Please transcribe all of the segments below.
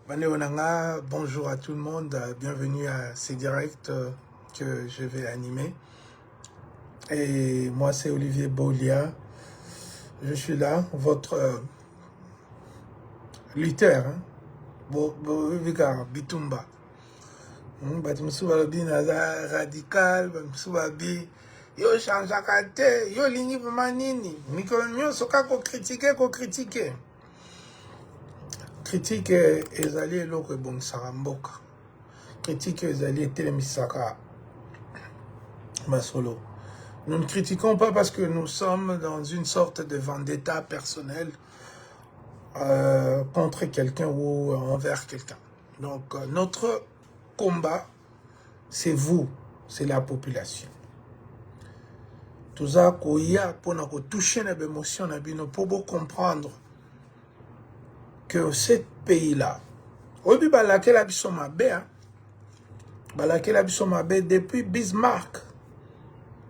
Bonjour à tout le monde, bienvenue à ces directs que je vais animer. Et moi c'est Olivier Bolia, je suis là, votre lutteur, Bitumba. Radical, yo changeaka te, yo lingi manini, mikolo nyonso kaka critiquer. Critique ezali eloko ebonisaka mboka. Critique ezali etelemisaka masolo. Nous ne critiquons pas parce que nous sommes dans une sorte de vendetta personnelle contre quelqu'un ou envers quelqu'un. Donc notre combat, c'est vous, c'est la population. Tout ça koya pona ko toucher na émotion na bino pour comprendre que ce pays-là, obi balake la biso mabe, balake la biso mabe depuis Bismarck,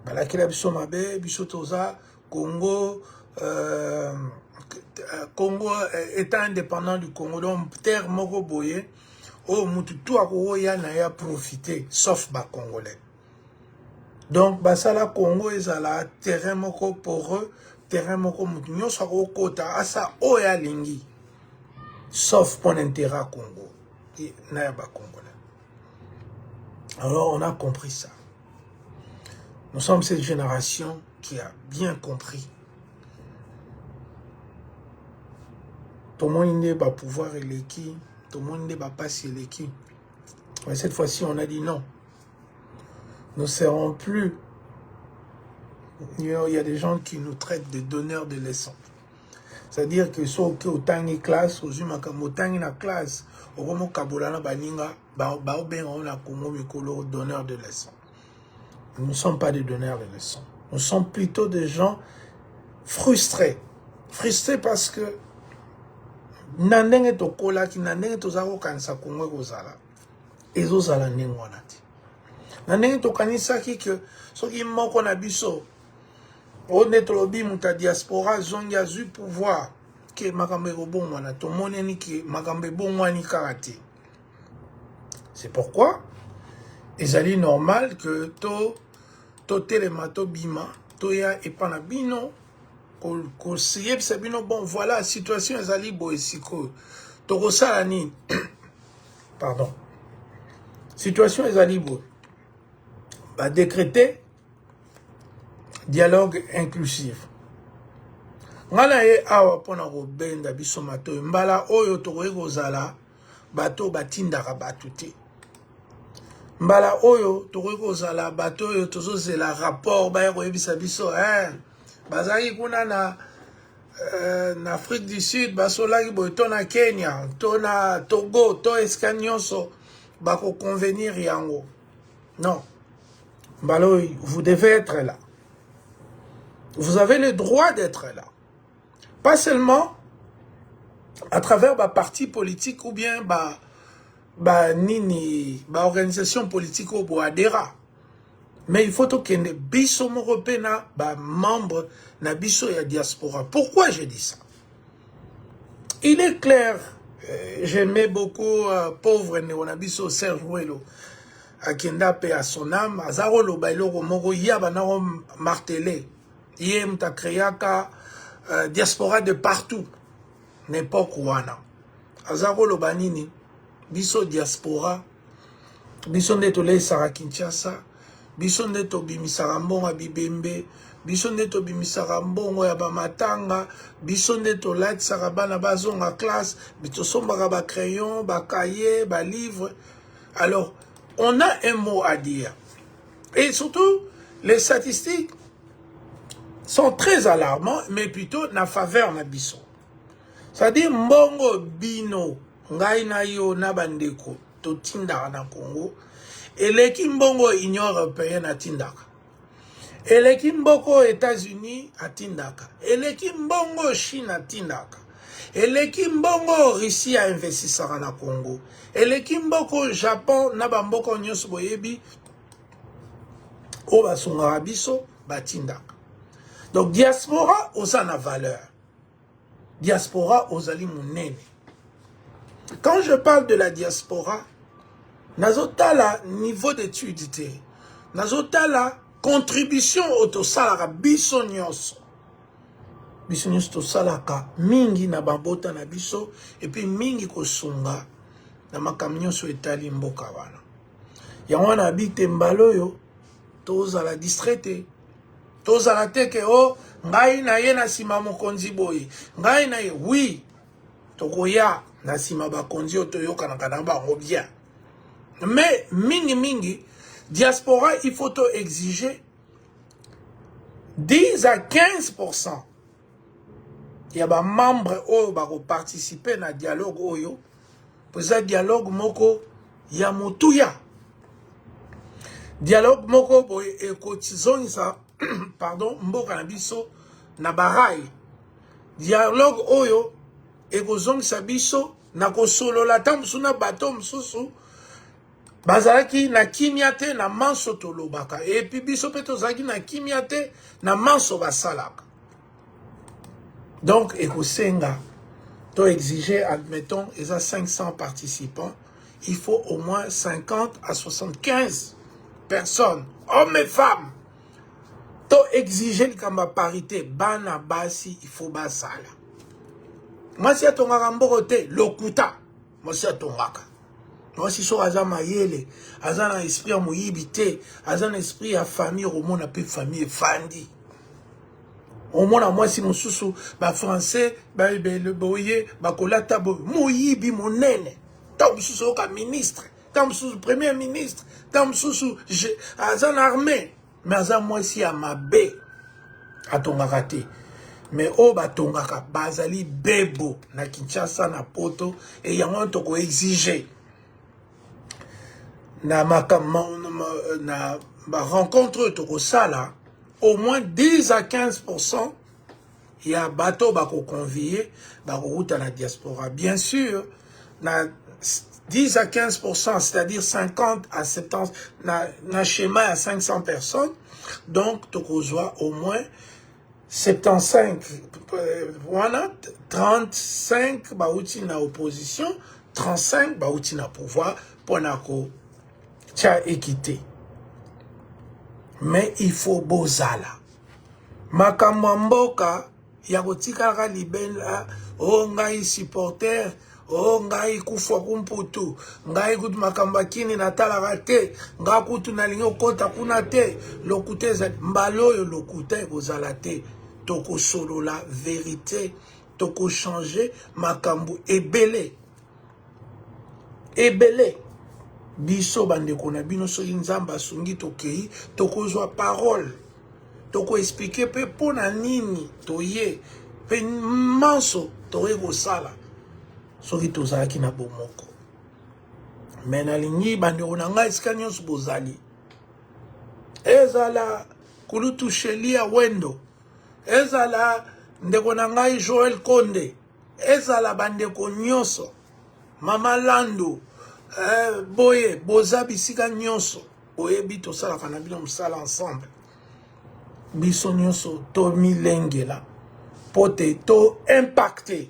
balake la biso mabe, biso toza Congo, Congo étant indépendant du Congo, donc terre moko boye, oh mututu ako ya na ya profiter, sauf ba Congolais. Donc basala Congo ezala terrain moko pour eux, terrain moko mutu nyonso ako kota asa oya lingi. Sauf pour l'intérêt Congo et Nayaba Congolais. Alors on a compris ça. Nous sommes cette génération qui a bien compris. Tout le monde n'est pas pouvoir et l'équipe, tout le monde n'est pas passer l'équipe. Mais cette fois-ci on a dit non. Nous ne serons plus. Il y a des gens qui nous traitent de donneurs de leçons. C'est-à-dire que si on a une classe, on a une classe, on a donneur de leçons. Nous ne sommes pas des donneurs de leçons. Nous sommes plutôt des gens frustrés. Frustrés parce que nandenge to kola ki nandenge to zako kanisa kongwe kozala. Ezo zala ndenge wana ti. Nandenge to kanisa ki que soki moko na biso on est lobi muta diaspora zongi azu pouvoir que makambe bon wana to moneni ki makambe bon wani karate. C'est pourquoi ezali normal que to telemato bima to ya epana bino ko siye bino bon voilà situation ezali boesiko to kosala ni pardon situation ezali bo ba décréter dialogue inclusif. Ngala ye awa pona ko benda biso mato mbala oyo to kozala bato batindaka bato te. Mbala oyo to kozala bato oyo tozozela rapport ba ko yebisa biso bazali kuna na Afrique du Sud basolaki boy to na Kenya to na Togo to eskanyoso bako convenir yango. Non. Mbala oyo vous devez être là. Vous avez le droit d'être là. Pas seulement à travers ma parti politique ou bien organisation politique au Boadera. Mais il faut que les biso européens membres na biso ya diaspora. Pourquoi je dis ça? Il est clair, j'aimais beaucoup pauvre Néonabiso Serge Ouelo. Akenda pe à son âme, azaro lo bailo moko yaba na martelé. Yem ta créaka diaspora de partout. N'importe quoi. Azaro lo banini. Biso diaspora. Biso neto le Sara Kinshasa. Biso neto bimisarambonga bibembe. Biso neto bimisarambongo ya bamatanga. Biso neto lati sarabana bazonga classe. Biso sombaka ba crayon, ba cahier, ba livre. Alors, on a un mot à dire. Et surtout, les statistiques sont très alarmants, mais plutôt na faveur na biso. C'est-à-dire, mbongo bino, ngai na yo na bandeko, to tindaka na Congo, eleki mbongo Union Européenne atindaka. Eleki mbongo États-Unis atindaka. Eleki mbongo Chine atindaka. Eleki mbongo Russie a investissaka na Congo. Eleki mbongo Japon na bamboko nyonso boyebi, o basungaka biso batindaka. Donc, diaspora, osa na valeur. Diaspora, osali munene. Quand je parle de la diaspora, nazotala niveau d'étude, nazotala contribution au tosalaka biso nyonso. Biso nyonso tosalaka mingi na bambota na biso et puis mingi kosunga na makambo nyonso etali mboka wana. Yango wana abite mbalo yo tozala distraite. Tozala teke o ngai na ye na sima mokonzi boye. Ngai na ye oui. Tokoya na sima bakonzi otoyokanaka na bango bien. Mais mingi diaspora il faut to exiger 10 à 15%. Il y a des membres qui vont participer à dialogue oyo. Pour ça dialogue moko ya motuya. Dialogue moko boye ekotizonisa pardon mboka na biso na barai. Dialogue oyo ekozongisa biso na kosolola tamsu na bato msusu bazalaki na kimia te na manso tolobaka et puis biso pe tozalaki na kimia te na manso basalaka. Donc ekosenga to exiger admettons ils ont 500 participants, il faut au moins 50 à 75 personnes, hommes et femmes. To exiger kamba parité bana basi il faut basala. Moi si atongaka mboko te lokuta, moi si atongaka. Moi si so aza mayele, aza na esprit ya moyibi te, aza na esprit ya famille romona pe famille fandi. Au moins moi si mosusu ba français ba le boye ba kolata bo moyibi monene. Ta mosusu ka ministre, ta mosusu premier ministre, ta mosusu aza na armée, mais aza moi si ya mabe atongaka te. Mais o batongaka bazali bebo na Kinshasa na Poto et yango toko exiger na na rencontre toko sala au moins 10 à 15%. Il y a bateau bako convier bako route à la diaspora. Bien sûr, na 10 à 15%, c'est-à-dire 50 à 70 na schéma à 500 personnes. Donc toko joa au moins 75, 35 baouti na opposition, 35 baouti na pouvoir pour na ko tia équité. Mais il faut bozala. Makambo mboka ya kotikaka libela o ngai supporter o ngai kufa kumputu ngai kutu makambo kini natalaka te ngai kutu nalingi okota kuna te lokute za mbalo yo lokute kozala te. Toko solo la vérité, toko changer makambu ebele. Ebele. Biso bandeko na bino so nzamba sungi tokei, toko zwa parole. Toko expliquer pe pona nini toye, pe manso toye kosala. Soki tozalaki na bomoko. Mena lingi bandeko na ngai esika nyonso bozali. Ezala kulutu shelia wendo. Ezala ndeko na ngai Joël Konde, ezala bandeko nyonso, Mama Lando, boye, boza bisika nyonso, oyebi tosalaka na bino mosala ensemble. Biso nyonso to milengela, pote to impacté.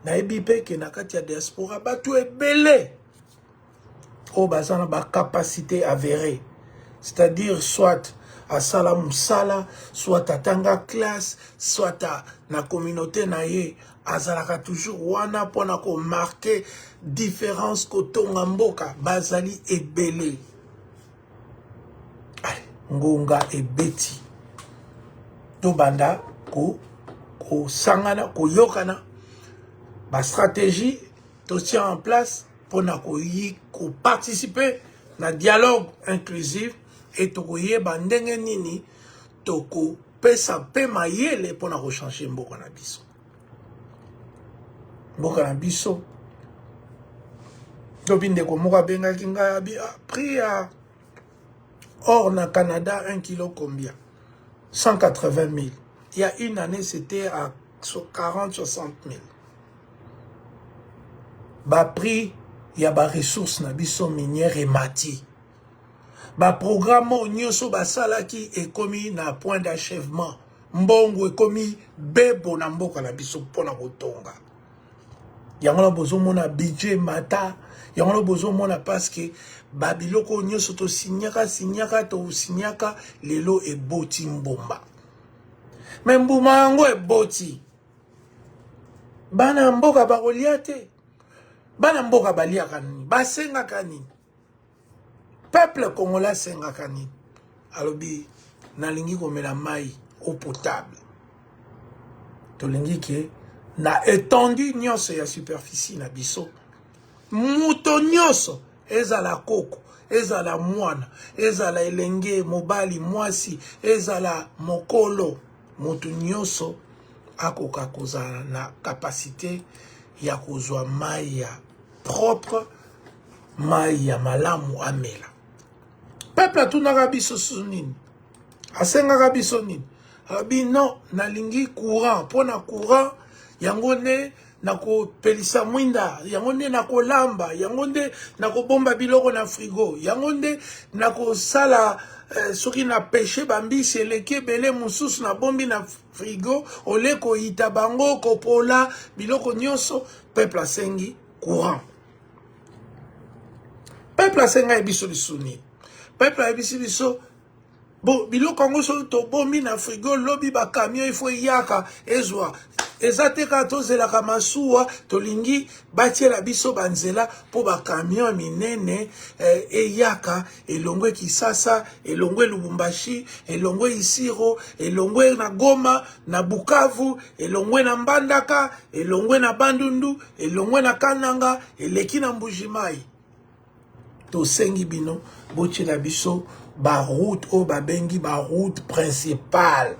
Nayebi pe ke na kati ya diaspora batu ebele, o bazana ba capacité avérée, c'est-à-dire soit à sala musala, soit à tanga classe, soit à na communauté na ye, azalaka toujours wana pona ko marquer différence ko tonga mboka, bazali ebele. Ngonga ebeti. To banda ko sangana ko yokana ba stratégie to tient en place pona ko participer na dialogue inclusif. Et tokoye bandenge nini toko pesa pe mayele pona ko changer mboka na biso. Mboka na biso. Tobinde ko moka benga kinga prix à or na Canada 1 kilo combien? 180 000. Il y a une année c'était à 40-60 000. Ba prix il y a ba ressources na biso minière et mati. Ba programme nyonso basalaki ekomi na point d'achèvement. Mbongo ekomi bebo na mboka na biso pona kotonga. Yango bozo mona budget mata. Yango bozo mona parce que babiloko nyoso to signaka to signaka lelo e boti mbomba. Mais mbuma yango e boti. Bana mboka bakolia te. Bana mboka baliaka nini? Basengaka nini? Peuple congolais sengaka nini? Alobi nalingi komela mai eau potable. Tolingi ke na étendue nyonso ya superficie na biso. Muto nyonso ezala koko, ezala mwana, ezala elenge mobali mwasi, ezala mokolo, muto nyonso akoka kozala na capacité ya kozwa mai ya propre, mai ya malamu amela. Peuple atunaka biso sunini, asengaka biso nini? Abi non, nalingi courant, pona courant, yango ne nako pelisa mwinda, yango ne nako lamba, yango ne nako bomba biloko na frigo, yango ne nako sala soki na pêché bambisi eleke bele mususu na bombi na frigo, oleko ita bango kopola biloko nyonso. Peuple asengi courant. Peuple asenga ebiso lisuni. Peuple abiso biso bo biloko ngo so to bombi na frigo lobi ba camion il faut yaka ezwa ezateka tozela ka masuwa tolingi batiela biso banzela po ba camion minene eyaka elongwe Kisasa, elongwe Lubumbashi, elongwe Isiro, elongwe na Goma, na Bukavu, elongwe na Mbandaka, elongwe na Bandundu, elongwe na Kananga, eleki na Mbujimai. To sengi bino botiela biso ba route o ba bengi ba route principale,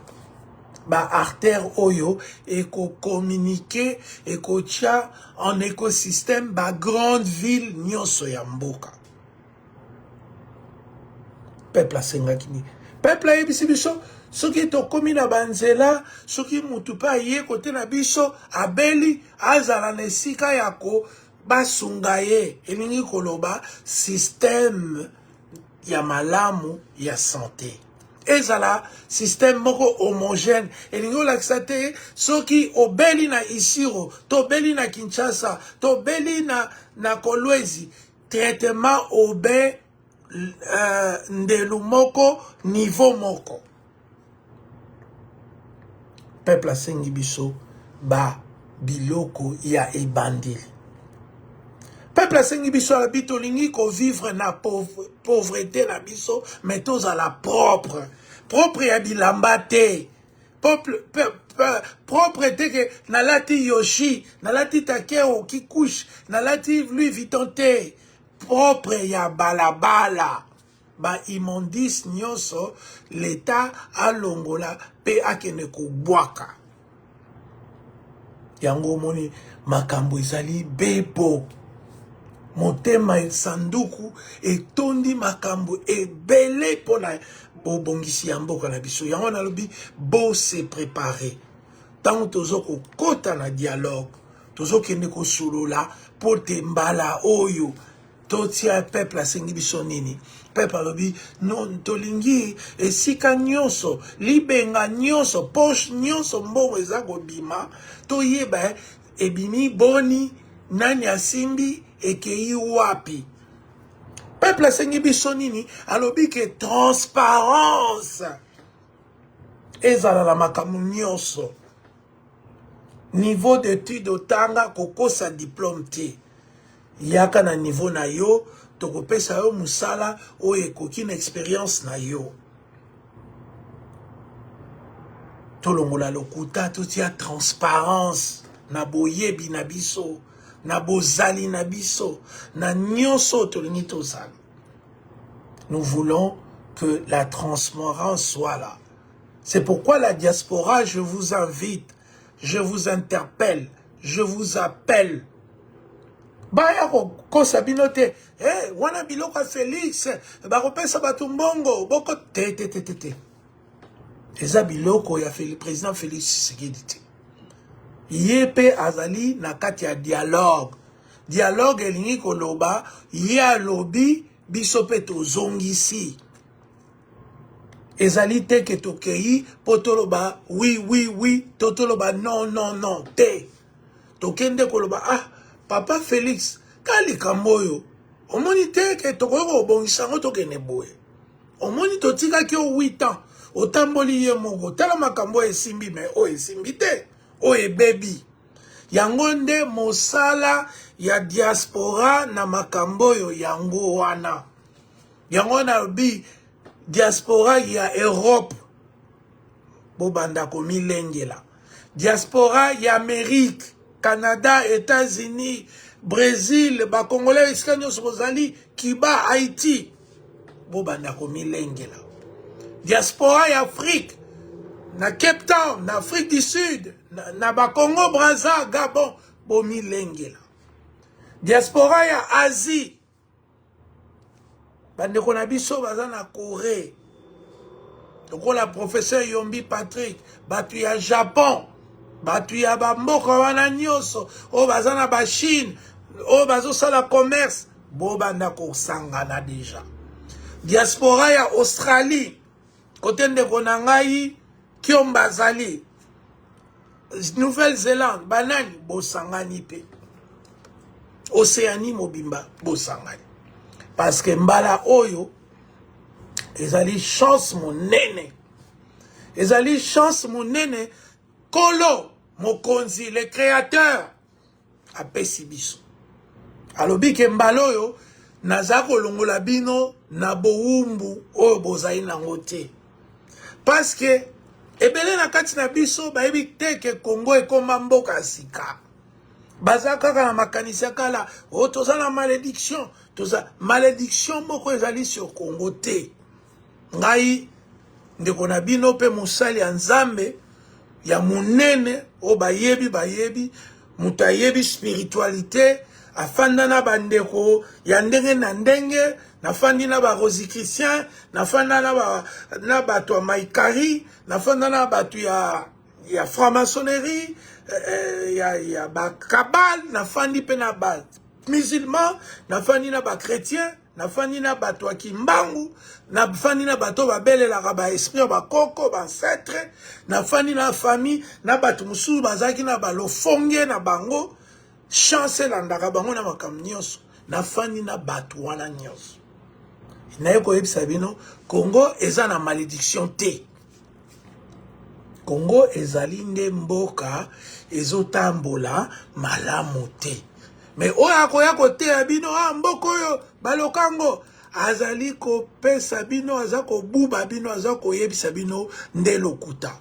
ba artère oyo eko communiquer eko tia en écosystème ba grande ville nyonso ya mboka. Peuple asenga kini, peuple ayebisi biso soki tokomi na banzela, soki mutu pa ye kote na biso abeli azala na esika yako basunga ye, elingi koloba système ya malamu ya santé. Ezala système moko homogène. Elingi olakisa te soki obeli na Isiro, to beli na Kinshasa, to beli na Kolwezi, traitement obe ndelu moko, niveau moko. Peuple asengi biso ba biloko ya ebandili. Peuple asengi biso ala bito lingi ko vivre na pauvreté na biso, mais toza la propre. Propre ya bilamba te. Propre te ke nalati Yoshi, nalati Takeo Kikush, nalati Louis Vuitton te. Propre ya balabala. Ba immondice nyonso l'État alongola pe akene kubwaka. Yango moni makambo ezali bebo. Motema sanduku etondi makambo ebele pona bobongisi ya mboka na biso. Yango nalobi bo se préparer. Tant tozo ko kota na dialogue, tozo kende ko solola pote mbala oyo. Totia peuple asengi biso nini? Peuple alobi non tolingi esika nyonso, libenga nyonso, poche nyonso mbongo eza kobima, toyeba ebimi boni nani asimbi ekei wapi. Peuple asengi biso nini? Alobi ke transparence ezala na makambo nyonso. Niveau d'étude otanga kokosa diplôme te. Yaka na niveau na yo, tokopesa yo musala oyo ekoki na expérience na yo. Tolongola lokuta totia transparence na boyebi na biso, na bozali na biso, na nyonso tolingi tozali. Nous voulons que la transparence soit là. C'est pourquoi la diaspora, je vous invite, je vous interpelle, je vous appelle. Baya ko sabino te, wana biloko Félix, bakopesa batu mbongo, boko te. Eza biloko ya président Félix Tshisekedi te. Yepe azali na kati ya dialogue. Dialogue elingi koloba, ye alobi biso pe tozongisi. Ezali te ke tokei potoloba oui, totoloba non, te. Tokende koloba, Papa Félix, kali kamboyo, omoni te ke tokoko obongisango tokene boye. Omoni totika ki o 8 ans, otamboli ye moko, tala makambo esimbi me o esimbi te, o ebebi. Yango nde mosala ya diaspora na makambo yo yango wana. Yango na bi diaspora ya Europe. Bobanda komi lengela. Diaspora ya Amérique, Canada, États-Unis, Brésil, ba Congolais, Iskanyo, Sozali, Cuba, Haïti. Bobanda komi lengela. Diaspora ya Afrique, na Cape Town, na Afrique du Sud, na ba Congo, Brazza, Gabon, bomi lengela. Diaspora ya Asie, bande kona biso baza na Corée. Donc la professeur Yombi Patrick, batu ya Japon, batu ya bamboka wana nyoso, o baza na ba Chine, o bazo sala commerce, bo banda ko sangana déjà. Diaspora ya Australie, côté de konangai, Kiomba Zali, Nouvelle-Zélande, banani, bo sangani pe. Océanie mobimba, bo sangani. Parce que mbala oyo, ezali chance monene. Ezali chance monene. Kolo, mokonzi, le créateur, apesi biso. Alobi ke mbalo yo, nazako longola bino, na boumbu, oyo bozali nango te. Parce que, ebele na kati na biso, baebi te ke Congo ekoma mboka sika. Baza kaka na makanisi ya kala, o toza na malédiction, toza malédiction moko ezali sur Congo te. Ngai ndeko na bino pe musali ya Nzambe ya munene o bayebi mutu ayebi spiritualité afanda na bandeko ya ndenge na ndenge nafandi na ba Rosicruciens nafanda na bato ya Maïkari nafanda na bato ya franc-maçonnerie ya ba kabal nafandi pe na ba musulman nafandi na ba chrétien nafandi na bato ya kimbangu nafandi na bato babelelaka ba esprit ba koko ba ancêtre nafandi na famille na bato mususu bazaki na balofonge na bango chance landaka bango na makambo nyonso nafandi na bato wana nyonso naye koyebisa bino Congo eza na malédiction te. Congo ezali nde mboka ezotambola malamu te. Mais oya koya kote ya bino mboko yo balokango azali ko pesa bino azako buba bino azako yebisa bino nde lokuta.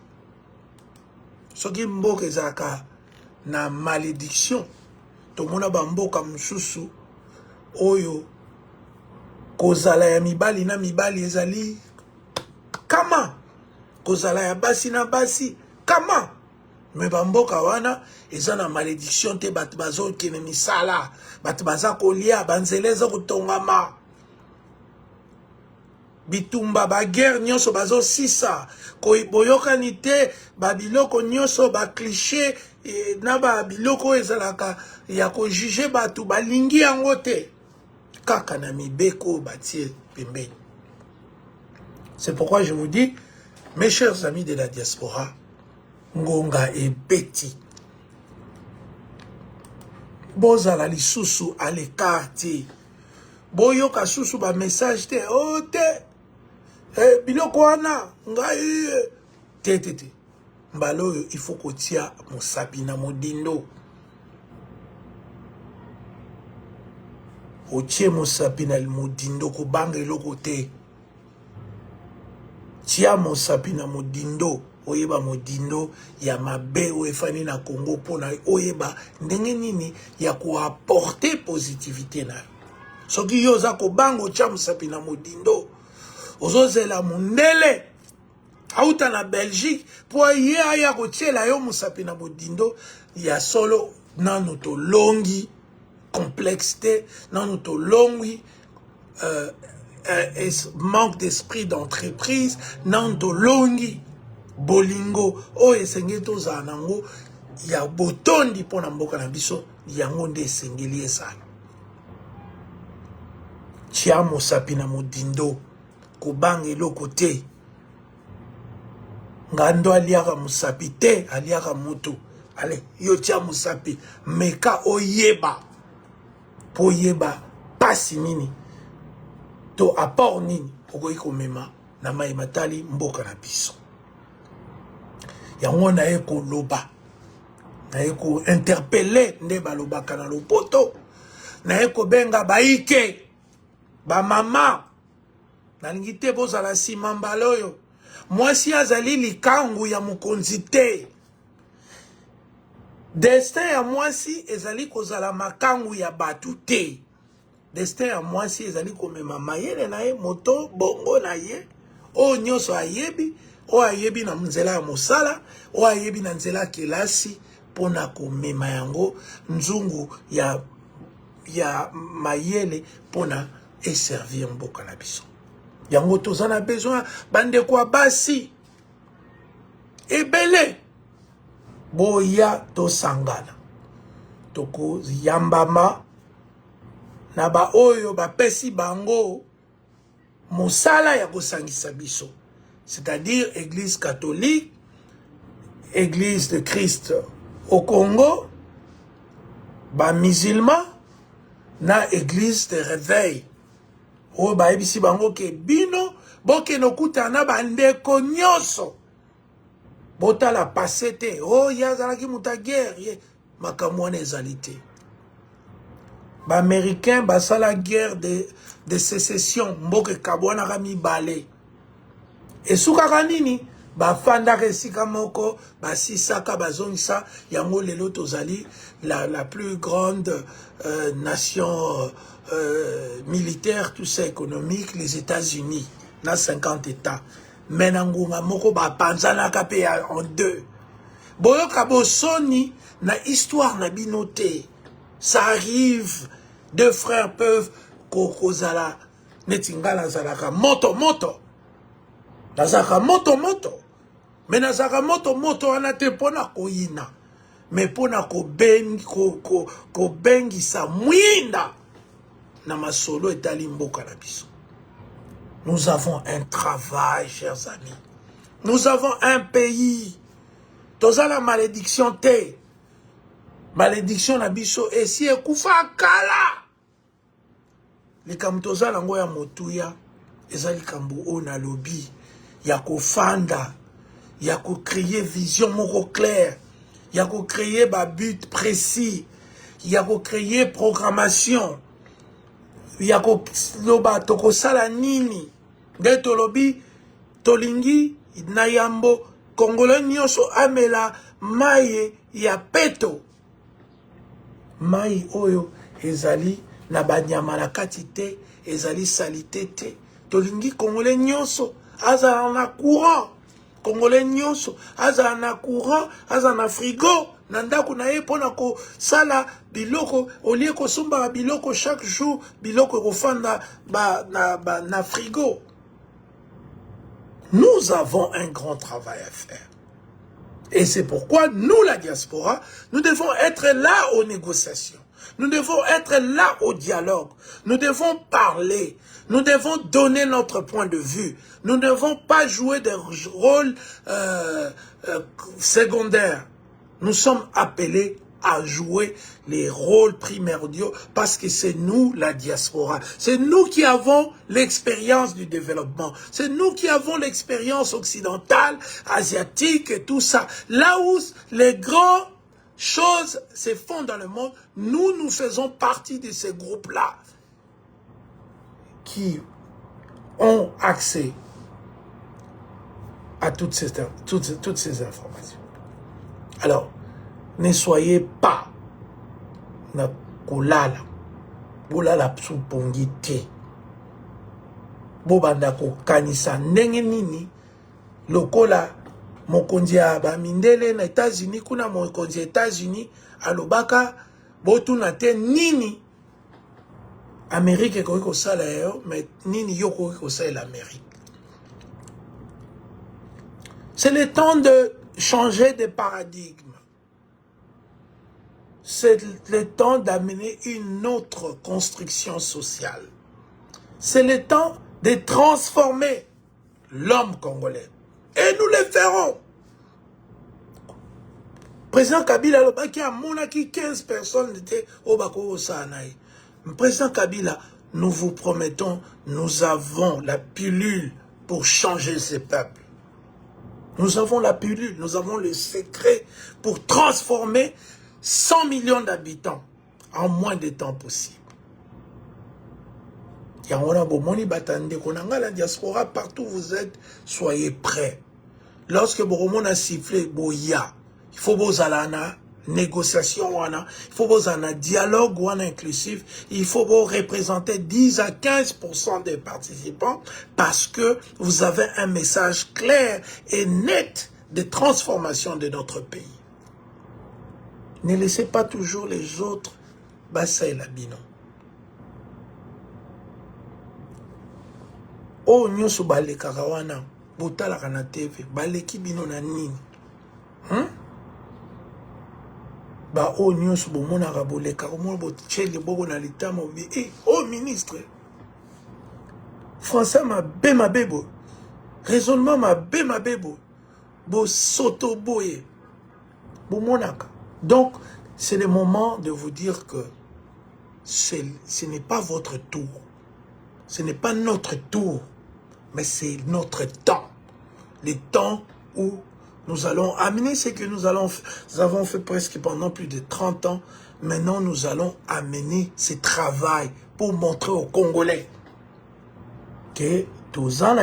Soki mboka ezaka na malédiction tomona ba mboka mususu oyo kozala ya mibali na mibali ezali kama kozala ya basi na basi kama. Mais bamboka wana eza na malédiction te bat bazo kene misala bat baza kolia banzeleza kutongama bitumba ba guerre nyonso bazo sisa ko boyokani te ba biloko nyonso ba cliché na ba biloko ezalaka ya ko juger batu balingi yango te kaka na mibeko batie pembeni. C'est pourquoi je vous dis mes chers amis de la diaspora, ngonga ebeti bozala lisusu à l'écart te boyoka susu ba message te o te biloko wana ngai te mbalo oyo il faut kotia mosapi na modindo otie mosapi na modindo kobanga eloko te tia mosapi na modindo oyeba modindo ya mabe oefani na Congo pona oyeba ndenge nini ya ko apporter positivité na soki yo za ko bango tia mosapi na modindo ozozela mundele auta na Belgique po ye aya ko tiela yo mosapi na modindo ya solo nanu to longi complexité nanu to longi manque d'esprit d'entreprise nanu to longi bolingo o esengeli tozala nango ya botondi mpona mboka na biso yango nde esengeli ezala tia mosapi na modindo kobanga eloko te ngando aliaka mosapi te aliaka moto ale yo tia mosapi meka oyeba po yeba pasi nini to apport nini okoki komema na mai matali mboka na biso. Yango na ye koloba, na ye ko interpeller nde balobaka na lopoto, na ye kobenga baike ba mama nalingi te bozala nsima mbala oyo mwasi azali likangu ya mokonzi te. Destin ya mwasi ezali kozala makangu ya batu te. Destin ya mwasi ezali komema mayele na ye, moto bongo na ye oyo nyonso ayebi, oyo ayebi na nzela ya mosala, oyo ayebi na nzela ya kelasi, mpona komema yango nzungu ya mayele mpona eservir mboka na biso. Yango toza na besoin bandeko ya basi ebele boya tosangana toko yambama na ba oyo bapesi bango mosala ya kosangisa biso, c'est-à-dire Église catholique, Église de Christ au Congo, ba musulman na Église de réveil. O ba ebisi bango ke bino boke no kutana bandeko nyonso botala pasete o yazalaki muta guerre makambo wana ezali te. Ba américain basala guerre de sécession mboka kabwanaka mibale esukaka nini bafandaka esika moko basisaka bazongisa yango lelo tozali la plus grande nation militaire, tout ça économique, les États-Unis, na 50 États. Menangunga moko ba panzana kapé en deux. Boyoka bosoni na histoire na binote. Ça arrive, deux frères peuvent kokozala netingala zalaka moto. Nazaka moto. Mais nazaka moto anate pona koyina. Mais pona ko bengi sa mwinda. Namasolo etali mboka na biso. Nous avons un travail, chers amis. Nous avons un pays. Toza la malédiction te. Malédiction na biso esi ekufa kala. Likambo toza lango ya motuya eza likambo o na lobi ya kofanda, ya ko créer vision moko claire, ya ko créer ba but précis, ya ko créer programmation. Yako loba toko sala nini de tolobi tolingi na yambo Congolais nyonso amela maye ya peto, mai oyo ezali na banyama na kati te, ezali salite te. Tolingi Congolais nyonso azala na courant, Congolais nyonso azala na courant, azala na frigo na ndako na ye pona ko sala biloko olie ko somba biloko chaque jour, biloko kofanda na frigo. Nous avons un grand travail à faire. Et c'est pourquoi nous, la diaspora, nous devons être là aux négociations. Nous devons être là au dialogue. Nous devons parler. Nous devons donner notre point de vue. Nous ne devons pas jouer des rôles secondaires. Nous sommes appelés à jouer les rôles primordiaux parce que c'est nous la diaspora. C'est nous qui avons l'expérience du développement. C'est nous qui avons l'expérience occidentale, asiatique et tout ça. Là où les grandes choses se font dans le monde, nous faisons partie de ces groupes-là qui ont accès à toutes ces informations. Alors, ne soyez pas na kolala, bolala supongi te, bobanda ko kanisa ndenge nini lokola mokonzi ya bamindele na États-Unis kuna mokonzi ya États-Unis alobaka botuna te nini Amérique ekoki kosala yo, mais nini yo koki kosala l'Amérique. C'est le temps de changer de paradigme. C'est le temps d'amener une autre construction sociale. C'est le temps de transformer l'homme congolais. Et nous le ferons. Président Kabila Lobaki a monaki 15 personnes étaient au Bako Osanaï. Président Kabila, nous vous promettons, nous avons la pilule pour changer ces peuples. Nous avons la pilule, nous avons le secret pour transformer 100 millions d'habitants en moins de temps possible. La diaspora, partout où vous êtes, soyez prêts. Lorsque vous a sifflé, il faut vous aller négociation, il faut vous un dialogue inclusif, il faut vous représenter 10 à 15% des participants parce que vous avez un message clair et net de transformation de notre pays. Ne laissez pas toujours les autres basser la bino. Oh, nyoso bale karawana, botala kana TV, bale ki bino na nini? Ba o nyonso bomona raboleka komona bochele bobo na litama obi oh ministre français ma bebo raisonnement ma bebo bo soto boye bomonaka. Donc c'est le moment de vous dire que ce n'est pas votre tour, ce n'est pas notre tour, mais c'est notre temps, le temps où nous allons amener ce que nous avons fait presque pendant plus de 30 ans. Maintenant, nous allons amener ce travail pour montrer aux Congolais que tous en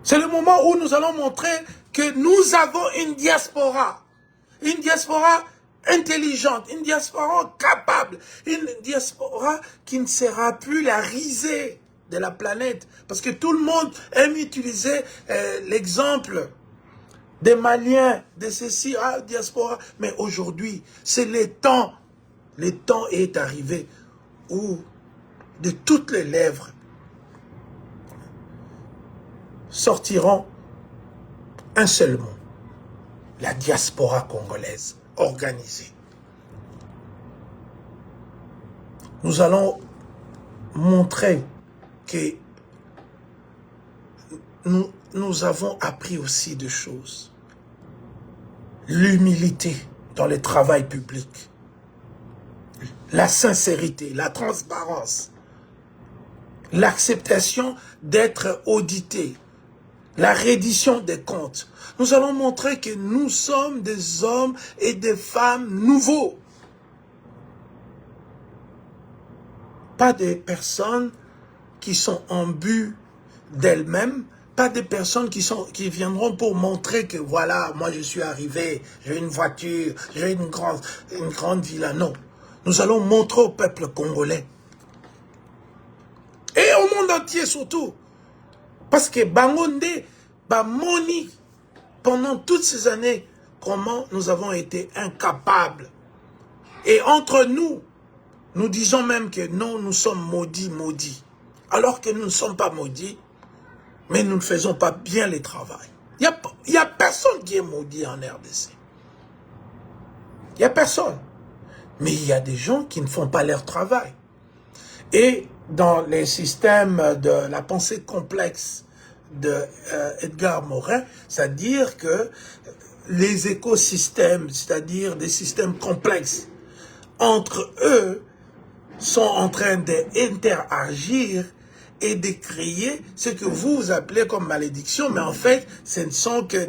c'est le moment où nous allons montrer que nous avons une diaspora intelligente, une diaspora capable, une diaspora qui ne sera plus la risée de la planète, parce que tout le monde aime utiliser l'exemple des Maliens, de ceci, diaspora, mais aujourd'hui, c'est le temps est arrivé où de toutes les lèvres sortiront un seul mot, la diaspora congolaise organisée. Nous allons montrer que nous avons appris aussi des choses. L'humilité dans le travail public, la sincérité, la transparence, l'acceptation d'être audité, la reddition des comptes. Nous allons montrer que nous sommes des hommes et des femmes nouveaux. Pas des personnes qui sont en but d'elles-mêmes, pas des personnes qui viendront pour montrer que voilà, moi je suis arrivé, j'ai une voiture, j'ai une grande villa. Non, nous allons montrer au peuple congolais et au monde entier surtout, parce que Bangonde, Bamoni, pendant toutes ces années, comment nous avons été incapables. Et entre nous, nous disons même que non, nous sommes maudits. Alors que nous ne sommes pas maudits, mais nous ne faisons pas bien le travail. Il n'y a personne qui est maudit en RDC. Il n'y a personne. Mais il y a des gens qui ne font pas leur travail. Et dans les systèmes de la pensée complexe de Edgar Morin, c'est-à-dire que les écosystèmes, c'est-à-dire des systèmes complexes, entre eux, sont en train d'interagir et de créer ce que vous appelez comme malédiction, mais en fait, ce ne sont que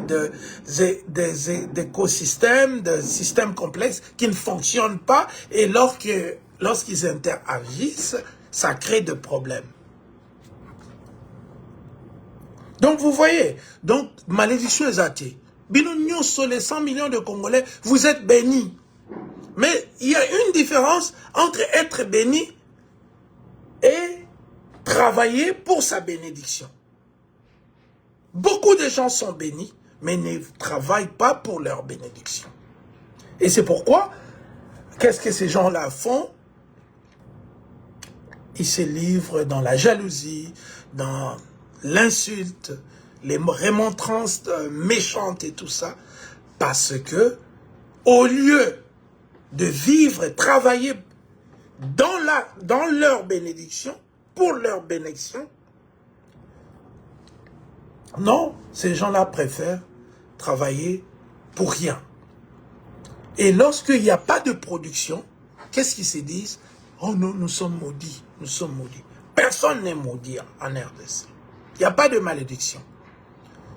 des écosystèmes, des systèmes complexes qui ne fonctionnent pas, et lorsqu'ils interagissent, ça crée des problèmes. Donc vous voyez, donc malédiction est athée. Binonio sur les 100 millions de Congolais, vous êtes bénis. Mais il y a une différence entre être béni et travailler pour sa bénédiction. Beaucoup de gens sont bénis, mais ne travaillent pas pour leur bénédiction. Et c'est pourquoi, qu'est-ce que ces gens-là font? Ils se livrent dans la jalousie, dans l'insulte, les remontrances méchantes et tout ça, parce que, au lieu de vivre et travailler dans leur bénédiction, pour leur bénédiction, non, ces gens-là préfèrent travailler pour rien. Et lorsqu'il n'y a pas de production, qu'est-ce qu'ils se disent? Oh non, nous sommes maudits, nous sommes maudits. Personne n'est maudit en RDC. Il n'y a pas de malédiction.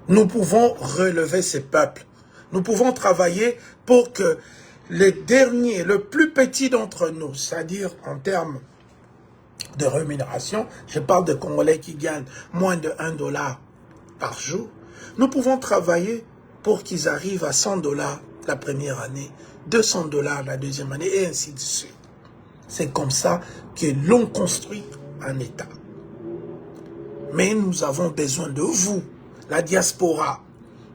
Nous pouvons relever ces peuples. Nous pouvons travailler pour que les derniers, le plus petit d'entre nous, c'est-à-dire en termes de rémunération, je parle de Congolais qui gagnent moins de 1 dollar par jour, nous pouvons travailler pour qu'ils arrivent à 100 dollars la première année, 200 dollars la deuxième année, et ainsi de suite. C'est comme ça que l'on construit un État. Mais nous avons besoin de vous, la diaspora.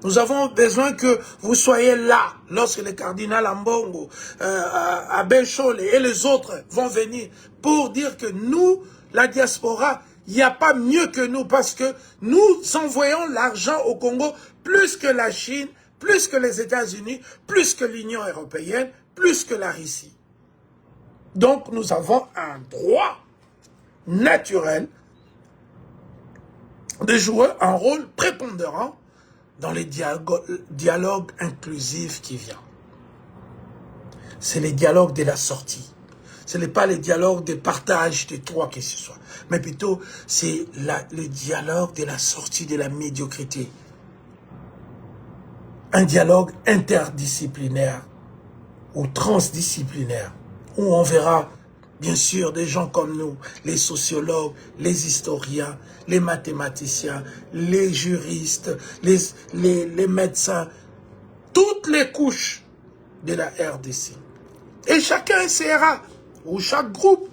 Nous avons besoin que vous soyez là lorsque le cardinal Ambongo, Abbé Chole et les autres vont venir pour dire que nous, la diaspora, il n'y a pas mieux que nous parce que nous envoyons l'argent au Congo plus que la Chine, plus que les États-Unis, plus que l'Union européenne, plus que la Russie. Donc nous avons un droit naturel de jouer un rôle prépondérant dans les dialogues inclusifs qui viennent. C'est les dialogues de la sortie. Ce n'est pas les dialogues de partage de toi que ce soit, mais plutôt c'est le dialogue de la sortie de la médiocrité. Un dialogue interdisciplinaire ou transdisciplinaire, où on verra bien sûr des gens comme nous, les sociologues, les historiens, les mathématiciens, les juristes, les médecins, toutes les couches de la RDC. Et chacun essaiera, ou chaque groupe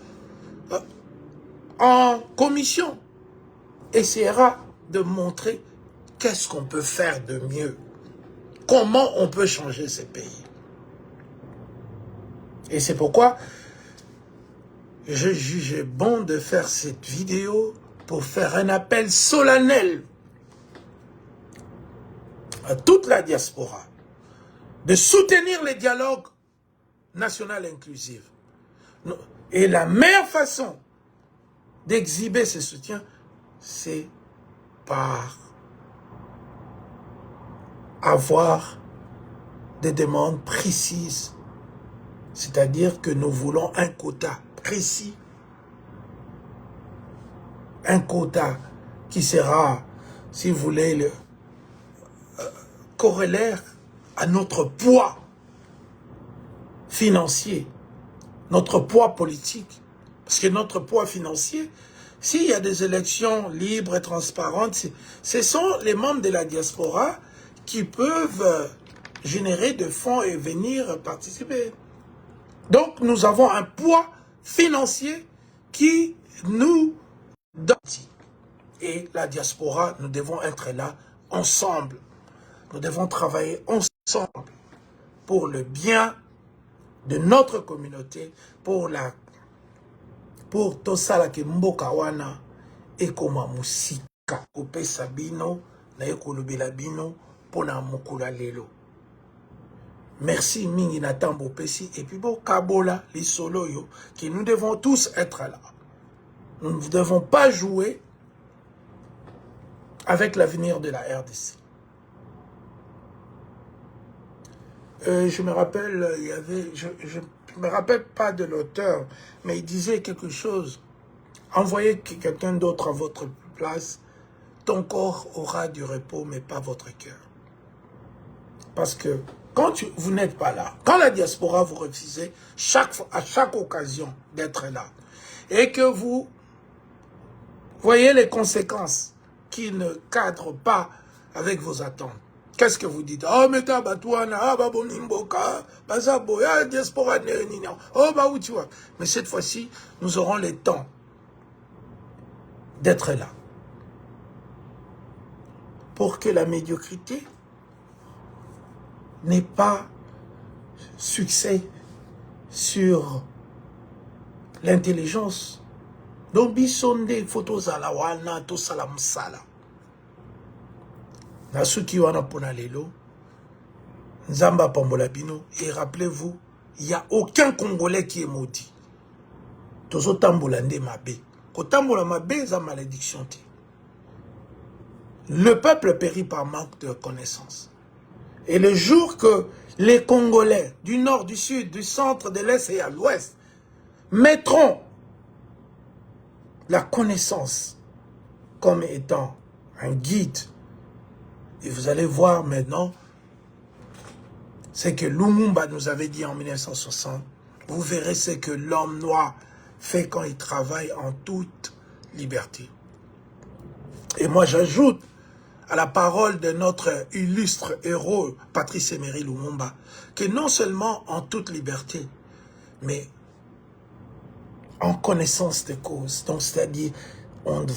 en commission, essaiera de montrer qu'est-ce qu'on peut faire de mieux. Comment on peut changer ces pays. Et c'est pourquoi je jugeais bon de faire cette vidéo pour faire un appel solennel à toute la diaspora de soutenir les dialogues national inclusifs. Et la meilleure façon d'exhiber ce soutien, c'est par avoir des demandes précises. C'est-à-dire que nous voulons un quota précis. Un quota qui sera, si vous voulez, le corollaire à notre poids financier, notre poids politique. Parce que notre poids financier, s'il y a des élections libres et transparentes, ce sont les membres de la diaspora qui peuvent générer des fonds et venir participer. Donc, nous avons un poids financier qui nous donne. Et la diaspora, nous devons être là ensemble. Nous devons travailler ensemble pour le bien de notre communauté, pour tosala ke mboka wana ekoma musika kopesa bino na ekolobela bino pona mokula lelo. Merci mingi na tambo pesi et puis bon kabola les solo yo que nous devons tous être là. Nous ne devons pas jouer avec l'avenir de la RDC. Je me rappelle, il y avait, je me rappelle pas de l'auteur, mais il disait quelque chose. Envoyez quelqu'un d'autre à votre place. Ton corps aura du repos, mais pas votre cœur. Parce que quand vous n'êtes pas là, quand la diaspora vous refusez à chaque occasion d'être là, et que vous voyez les conséquences qui ne cadrent pas avec vos attentes, qu'est-ce que vous dites? Oh, mais t'as batouana, ah, bah, bon, nimboka, bah, ça, boya, diaspora, oh, bah, où tu vois. Mais cette fois-ci, nous aurons le temps d'être là. Pour que la médiocrité n'ait pas succès sur l'intelligence. Donc, bisonde, photos à la wana, tout ça la msala. Nasuki wana pona lelo, Nzamba pambola bino, et rappelez-vous, il n'y a aucun Congolais qui est maudit. Tozo tambola nde mabe. Ko tambola mabe, za malédiction ti. Le peuple périt par manque de connaissances. Et le jour que les Congolais du nord, du sud, du centre, de l'est et à l'ouest mettront la connaissance comme étant un guide. Et vous allez voir maintenant, c'est que Lumumba nous avait dit en 1960, vous verrez ce que l'homme noir fait quand il travaille en toute liberté. Et moi j'ajoute à la parole de notre illustre héros, Patrice Emery Lumumba, que non seulement en toute liberté, mais en connaissance de cause. Donc c'est-à-dire, on va